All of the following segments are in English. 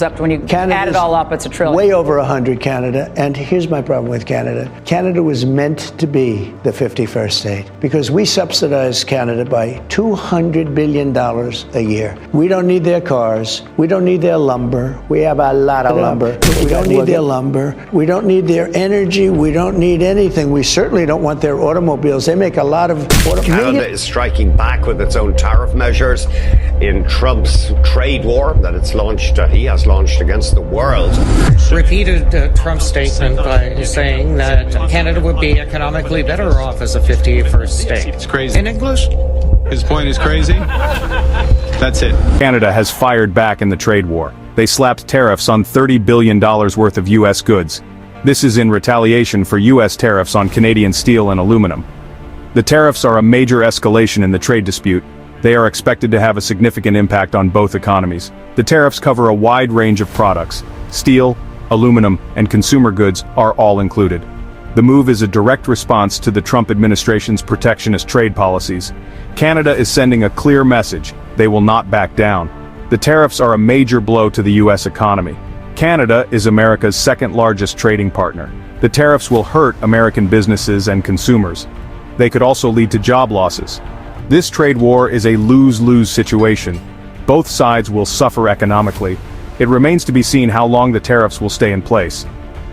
Up when you add it all up, it's $1 trillion. Way over 100, Canada. And here's my problem with Canada. Canada was meant to be the 51st state because we subsidize Canada by $200 billion a year. We don't need their cars. We don't need their lumber. We have a lot of lumber. We don't need their lumber. We don't need their energy. We don't need anything. We certainly don't want their automobiles. They make a lot of... Canada is striking back with its own tariff measures in Trump's trade war that he has launched against the world. Repeated Trump's statement by saying that Canada would be economically better off as a 51st state. It's crazy. In English? His point is crazy. That's it. Canada has fired back in the trade war. They slapped tariffs on $30 billion worth of U.S. goods. This is in retaliation for U.S. tariffs on Canadian steel and aluminum. The tariffs are a major escalation in the trade dispute. They are expected to have a significant impact on both economies. The tariffs cover a wide range of products. Steel, aluminum, and consumer goods are all included. The move is a direct response to the Trump administration's protectionist trade policies. Canada is sending a clear message: they will not back down. The tariffs are a major blow to the U.S. economy. Canada is America's second-largest trading partner. The tariffs will hurt American businesses and consumers. They could also lead to job losses. This trade war is a lose-lose situation. Both sides will suffer economically. It remains to be seen how long the tariffs will stay in place.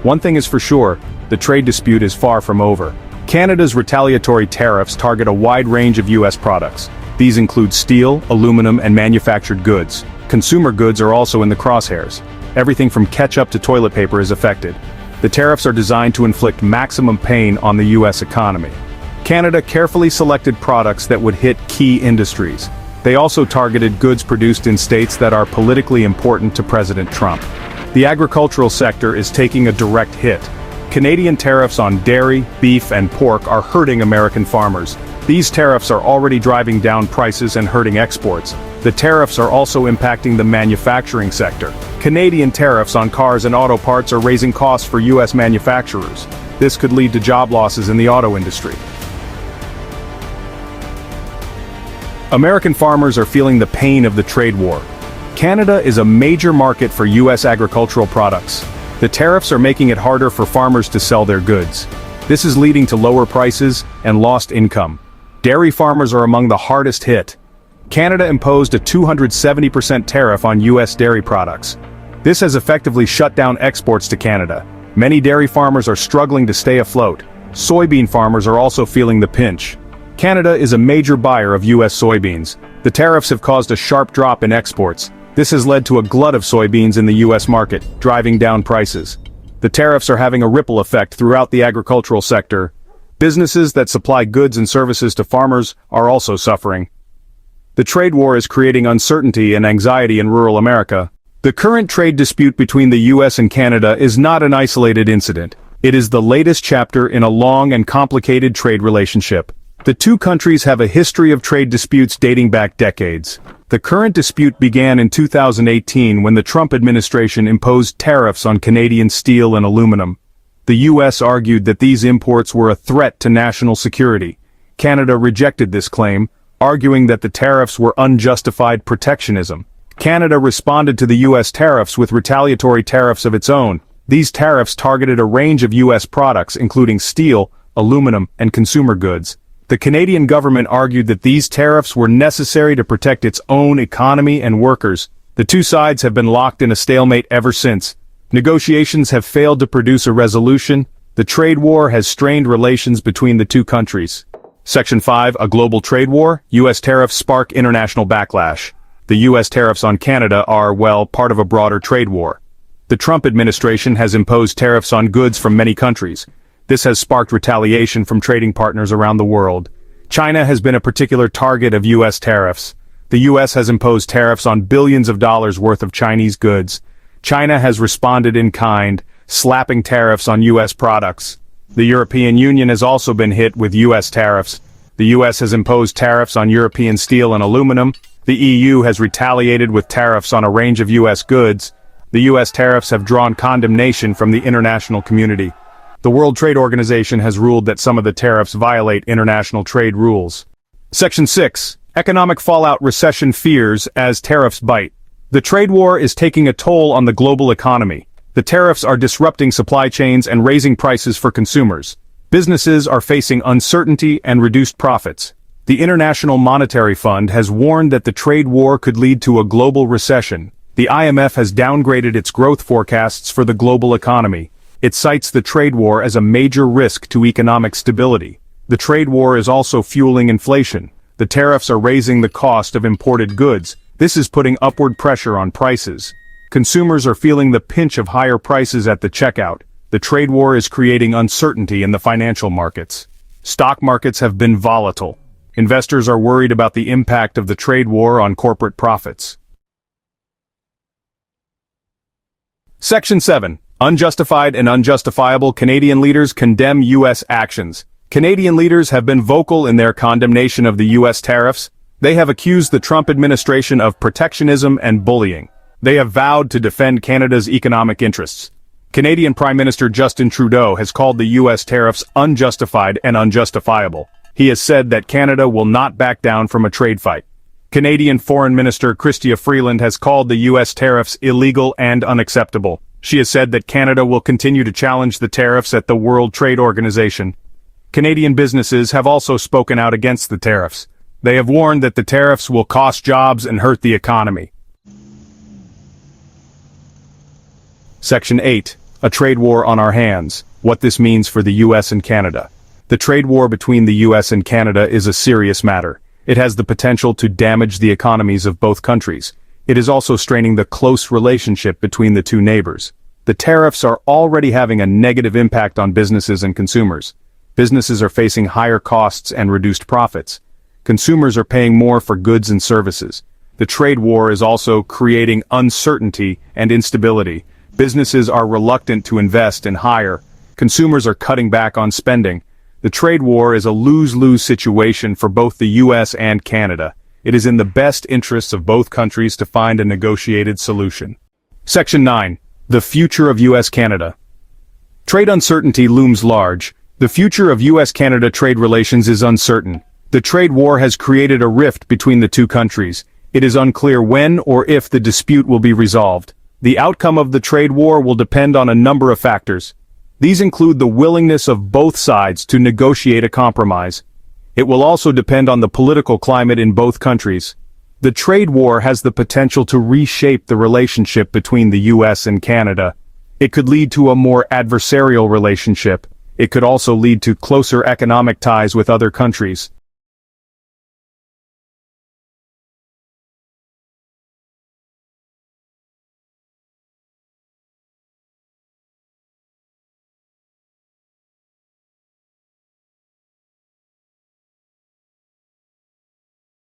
One thing is for sure, the trade dispute is far from over. Canada's retaliatory tariffs target a wide range of U.S. products. These include steel, aluminum, and manufactured goods. Consumer goods are also in the crosshairs. Everything from ketchup to toilet paper is affected. The tariffs are designed to inflict maximum pain on the U.S. economy. Canada carefully selected products that would hit key industries. They also targeted goods produced in states that are politically important to President Trump. The agricultural sector is taking a direct hit. Canadian tariffs on dairy, beef, and pork are hurting American farmers. These tariffs are already driving down prices and hurting exports. The tariffs are also impacting the manufacturing sector. Canadian tariffs on cars and auto parts are raising costs for U.S. manufacturers. This could lead to job losses in the auto industry. American farmers are feeling the pain of the trade war. Canada is a major market for U.S. agricultural products. The tariffs are making it harder for farmers to sell their goods. This is leading to lower prices and lost income. Dairy farmers are among the hardest hit. Canada imposed a 270% tariff on U.S. dairy products. This has effectively shut down exports to Canada. Many dairy farmers are struggling to stay afloat. Soybean farmers are also feeling the pinch. Canada is a major buyer of U.S. soybeans. The tariffs have caused a sharp drop in exports. This has led to a glut of soybeans in the U.S. market, driving down prices. The tariffs are having a ripple effect throughout the agricultural sector. Businesses that supply goods and services to farmers are also suffering. The trade war is creating uncertainty and anxiety in rural America. The current trade dispute between the U.S. and Canada is not an isolated incident. It is the latest chapter in a long and complicated trade relationship. The two countries have a history of trade disputes dating back decades. The current dispute began in 2018 when the Trump administration imposed tariffs on Canadian steel and aluminum. The U.S. argued that these imports were a threat to national security. Canada rejected this claim, arguing that the tariffs were unjustified protectionism. Canada responded to the U.S. tariffs with retaliatory tariffs of its own. These tariffs targeted a range of U.S. products including steel, aluminum, and consumer goods. The Canadian government argued that these tariffs were necessary to protect its own economy and workers. The two sides have been locked in a stalemate ever since. Negotiations have failed to produce a resolution. The trade war has strained relations between the two countries. Section 5, a global trade war. U.S. tariffs spark international backlash. The U.S. tariffs on Canada are, well, part of a broader trade war. The Trump administration has imposed tariffs on goods from many countries. This has sparked retaliation from trading partners around the world. China has been a particular target of U.S. tariffs. The U.S. has imposed tariffs on billions of dollars worth of Chinese goods. China has responded in kind, slapping tariffs on U.S. products. The European Union has also been hit with U.S. tariffs. The U.S. has imposed tariffs on European steel and aluminum. The EU has retaliated with tariffs on a range of U.S. goods. The U.S. tariffs have drawn condemnation from the international community. The World Trade Organization has ruled that some of the tariffs violate international trade rules. Section 6. Economic fallout recession fears as tariffs bite. The trade war is taking a toll on the global economy. The tariffs are disrupting supply chains and raising prices for consumers. Businesses are facing uncertainty and reduced profits. The International Monetary Fund has warned that the trade war could lead to a global recession. The IMF has downgraded its growth forecasts for the global economy. It cites the trade war as a major risk to economic stability. The trade war is also fueling inflation. The tariffs are raising the cost of imported goods. This is putting upward pressure on prices. Consumers are feeling the pinch of higher prices at the checkout. The trade war is creating uncertainty in the financial markets. Stock markets have been volatile. Investors are worried about the impact of the trade war on corporate profits. Section 7. Unjustified and unjustifiable. Canadian leaders condemn U.S. actions. Canadian leaders have been vocal in their condemnation of the U.S. tariffs. They have accused the Trump administration of protectionism and bullying. They have vowed to defend Canada's economic interests. Canadian Prime Minister Justin Trudeau has called the U.S. tariffs unjustified and unjustifiable. He has said that Canada will not back down from a trade fight. Canadian Foreign Minister Chrystia Freeland has called the U.S. tariffs illegal and unacceptable. She has said that Canada will continue to challenge the tariffs at the World Trade Organization. Canadian businesses have also spoken out against the tariffs. They have warned that the tariffs will cost jobs and hurt the economy. Section 8. A trade war on our hands. What this means for the U.S. and Canada. The trade war between the U.S. and Canada is a serious matter. It has the potential to damage the economies of both countries. It is also straining the close relationship between the two neighbors. The tariffs are already having a negative impact on businesses and consumers. Businesses are facing higher costs and reduced profits. Consumers are paying more for goods and services. The trade war is also creating uncertainty and instability. Businesses are reluctant to invest and hire. Consumers are cutting back on spending. The trade war is a lose-lose situation for both the U.S. and Canada. It is in the best interests of both countries to find a negotiated solution. Section 9. The future of U.S.-Canada. Trade uncertainty looms large. The future of U.S.-Canada trade relations is uncertain. The trade war has created a rift between the two countries. It is unclear when or if the dispute will be resolved. The outcome of the trade war will depend on a number of factors. These include the willingness of both sides to negotiate a compromise. It will also depend on the political climate in both countries. The trade war has the potential to reshape the relationship between the U.S. and Canada. It could lead to a more adversarial relationship. It could also lead to closer economic ties with other countries.